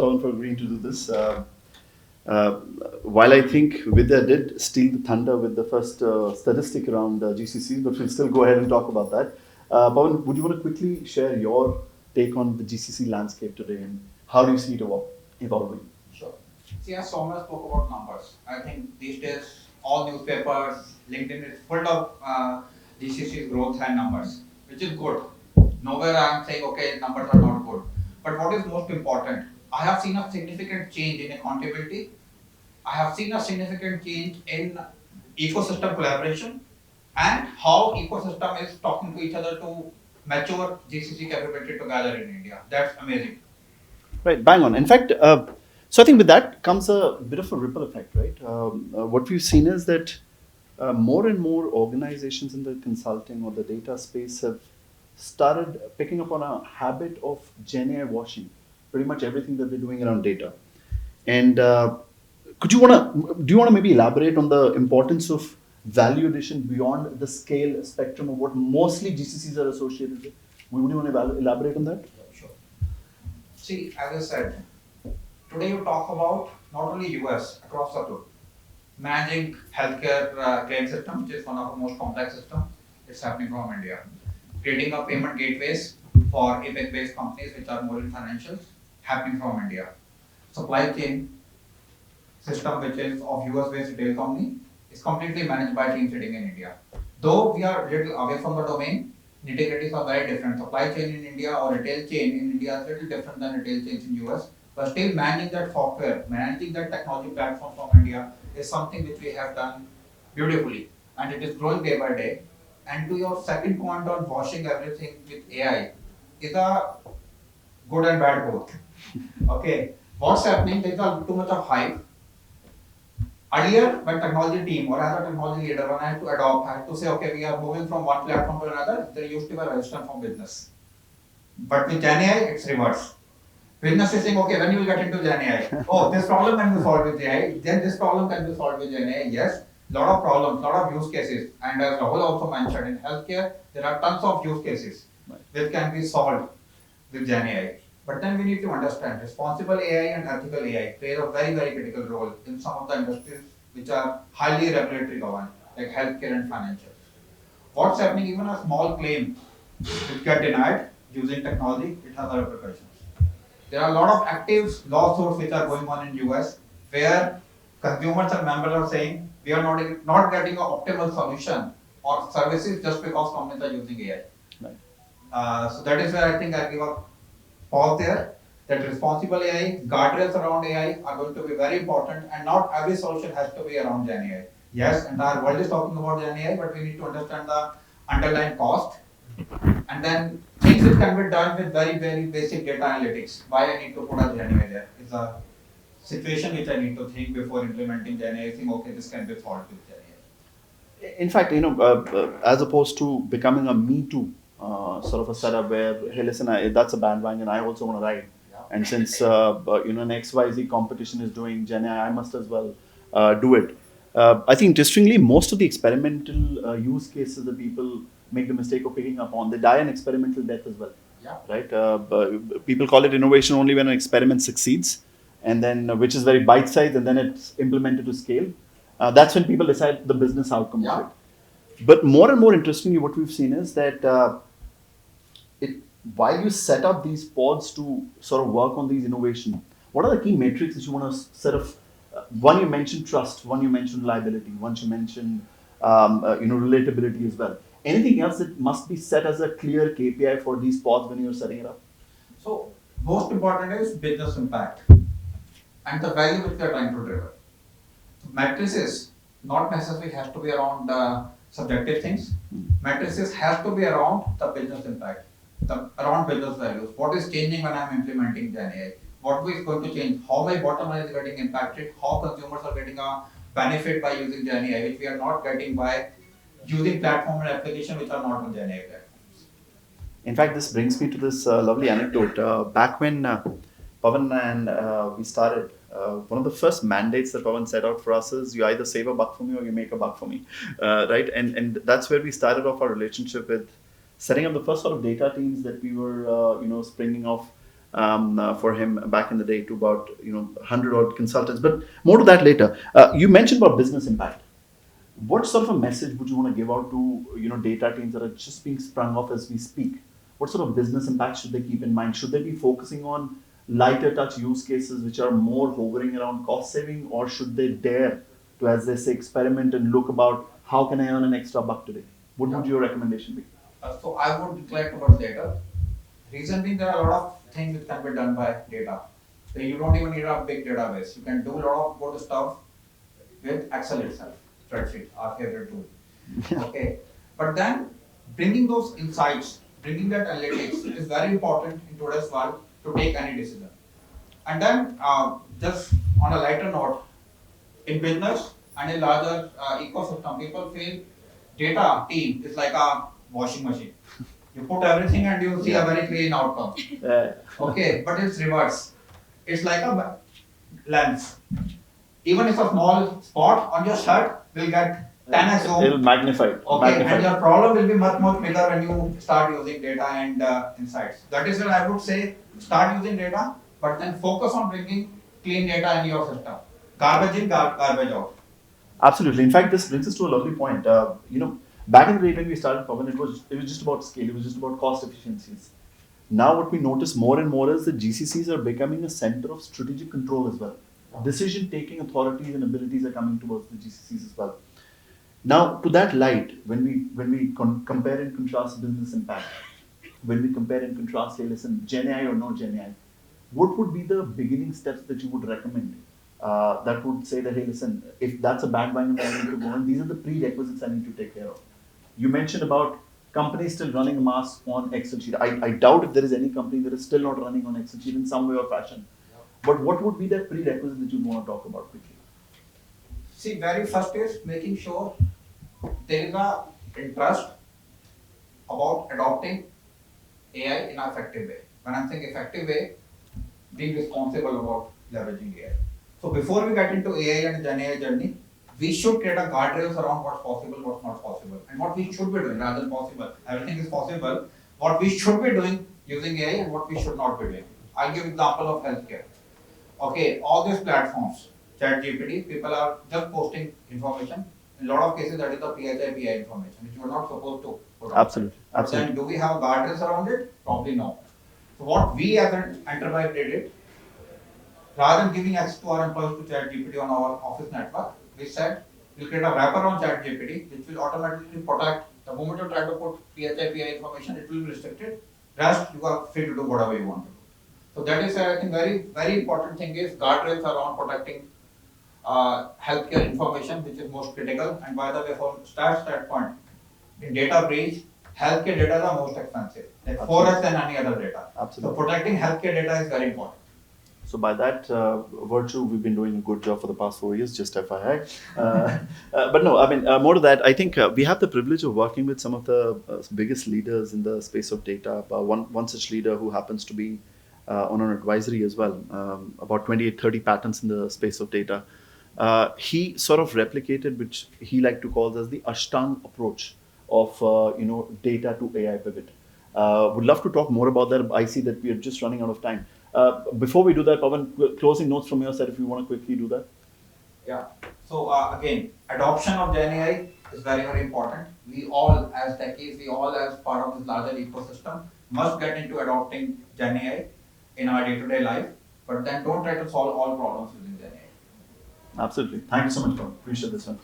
Pawan, for agreeing to do this. Uh, while I think Vidya did steal the thunder with the first statistic around GCCs, but we'll still go ahead and talk about that. Pawan, would you want to quickly share your take on the GCC landscape today and how do you see it evolving? Sure. See, as Soumya spoke about numbers, I think these days all newspapers, LinkedIn is full of GCC's growth and numbers, which is good. Nowhere I am saying, okay, numbers are not good. But what is most important, I have seen a significant change in accountability. I have seen a significant change in ecosystem collaboration and how ecosystem is talking to each other to mature GCC capability together in India. That's amazing. Right, bang on. In fact, so I think with that comes a bit of a ripple effect, right? What we've seen is that more and more organizations in the consulting or the data space have started picking up on a habit of Gen AI washing pretty much everything that they're doing around data. And do you want to maybe elaborate on the importance of value addition beyond the scale spectrum of what mostly GCCs are associated with? Would you want to elaborate on that? Sure. See, as I said, today you talk about not only US, across the globe, managing healthcare claim system, which is one of the most complex systems. It's happening from India. Creating a payment gateways for APEC-based companies which are more in financials, happening from India. Supply chain system, which is of US-based retail company, is completely managed by team sitting in India. Though we are a little away from the domain, nitty-gritties are very different. Supply chain in India or retail chain in India is a little different than retail chains in US. But still managing that software, managing that technology platform from India is something which we have done beautifully. And it is growing day by day. And to your second point on washing everything with AI, is a good and bad both. Okay. What's happening? There's too much of hype. Earlier, when technology team or as a technology leader, when I had to adopt, I had to say, okay, we are moving from one platform to another, there used to be a resistance from business. But with Gen AI, it's reverse. Business is saying, okay, when you will get into Gen AI? Oh, this problem can be solved with AI, then this problem can be solved with Gen AI. Yes, lot of problems, lot of use cases. And as Rahul also mentioned, in healthcare, there are tons of use cases which can be solved with Gen AI. But then we need to understand responsible AI and ethical AI play a very, very critical role in some of the industries which are highly regulatory governed, like healthcare and financial. What's happening, even a small claim which get denied using technology, it has a repercussions. There are a lot of active lawsuits which are going on in US where consumers and members are saying we are not getting an optimal solution or services just because companies are using AI. Right. So that is where I think I give a pause there. That responsible AI, guardrails around AI are going to be very important, and not every solution has to be around Gen AI. Yes, entire world is talking about Gen AI, but we need to understand the underlying cost. And then things which can be done with very, very basic data analytics. Why I need to put a Gen AI there? It's a situation which I need to think before implementing Gen AI. Think, okay, this can be solved with Gen AI. In fact, as opposed to becoming a Me Too sort of a setup where, hey, listen, that's a bandwagon, I also want to ride. Yeah. And since an XYZ competition is doing Gen AI, I must as well do it. I think interestingly, most of the experimental use cases that people make the mistake of picking up on, they die an experimental death as well. Yeah. Right? People call it innovation only when an experiment succeeds, and then which is very bite-sized, and then it's implemented to scale. That's when people decide the business outcome of it. But more and more interestingly, what we've seen is that while you set up these pods to sort of work on these innovation, what are the key metrics that you want to sort of one, you mentioned trust, one you mentioned reliability, one you mentioned relatability as well. Anything else that must be set as a clear KPI for these pods when you're setting it up? So most important is business impact and the value which we are trying to deliver. Matrices not necessarily has to be around subjective things. Matrices has to be around the business impact, around business values. What is changing when I'm implementing Gen AI? What is going to change? How my bottom line is getting impacted? How consumers are getting a benefit by using Gen AI, which we are not getting by using platform and application which are not on Gen AI platforms. In fact, this brings me to this lovely anecdote. Back when Pawan and we started, one of the first mandates that Pawan set out for us is you either save a buck for me or you make a buck for me, right? And that's where we started off our relationship with setting up the first sort of data teams that we were, springing off for him back in the day to about 100 odd consultants. But more to that later. You mentioned about business impact. What sort of a message would you want to give out to data teams that are just being sprung off as we speak? What sort of business impact should they keep in mind? Should they be focusing on lighter touch use cases which are more hovering around cost saving, or should they dare to, as they say, experiment and look about how can I earn an extra buck today? What would your recommendation be? So I would declare towards data. Reason being, there are a lot of things which can be done by data. So you don't even need a big database. You can do a lot of good stuff with Excel itself, spreadsheet, our favorite tool. Okay, but then bringing those insights, bringing that analytics is very important in today's world to take any decision. And then just on a lighter note, in business and in larger ecosystem, people feel data team is like a washing machine. You put everything and you see a very clean outcome. Okay, but it's reverse. It's like a lens. Even if a small spot on your shirt will get 10x zoom. It'll magnify it. Okay, and your problem will be much more bigger when you start using data and insights. That is where I would say start using data, but then focus on bringing clean data in your system. Garbage in, garbage out. Absolutely. In fact, this brings us to a lovely point. Back in the day when we started Pawan, it was just about scale. It was just about cost efficiencies. Now, what we notice more and more is that GCCs are becoming a center of strategic control as well. Decision-taking authorities and abilities are coming towards the GCCs as well. Now, to that light, when we compare and contrast business impact, when we compare and contrast, say, listen, GenAI or no GenAI, what would be the beginning steps that you would recommend? That would say that, hey, listen, if that's a bandwagon that I need to go on, these are the prerequisites I need to take care of. You mentioned about companies still running a mass on Excel sheet. I doubt if there is any company that is still not running on Excel sheet in some way or fashion. But what would be that prerequisite that you want to talk about quickly? See, very first is making sure there is a interest about adopting AI in an effective way. When I'm saying effective way, being responsible about leveraging AI. So before we get into AI and Gen AI journey, we should create a guardrails around what's possible, what's not possible, and what we should be doing rather than possible. Everything is possible. What we should be doing using AI and what we should not be doing. I'll give example of healthcare. Okay, all these platforms, ChatGPT, people are just posting information. In a lot of cases, that is the PHI information, which you are not supposed to put on. Absolutely. But then, do we have guardrails around it? Probably no. So what we as an enterprise did it, rather than giving access to our employees to ChatGPT on our office network, we said we'll create a wrapper on ChatGPT which will automatically protect. The moment you try to put PHI information, it will be restricted. Rest, you are free to do whatever you want to do. So that is, I think, very, very important thing is guardrails around protecting healthcare information, which is most critical. And by the way, from stats point, in data breach, healthcare data are most expensive, like 4x than any other data. Absolutely. So protecting healthcare data is very important. So by that virtue, we've been doing a good job for the past 4 years, just FYI. But no, I mean, more to that, I think we have the privilege of working with some of the biggest leaders in the space of data. One such leader who happens to be on an advisory as well, about 28, 30 patents in the space of data. He sort of replicated, which he liked to call as the Ashtang approach of data to AI pivot. Would love to talk more about that. I see that we are just running out of time. Before we do that, Pawan, closing notes from your side, if you want to quickly do that. Yeah. So again, adoption of Gen AI is very, very important. We all, as techies, we all, as part of this larger ecosystem, must get into adopting Gen AI in our day-to-day life. But then don't try to solve all problems using Gen AI. Absolutely. Thank you so much, Pawan. Appreciate this one.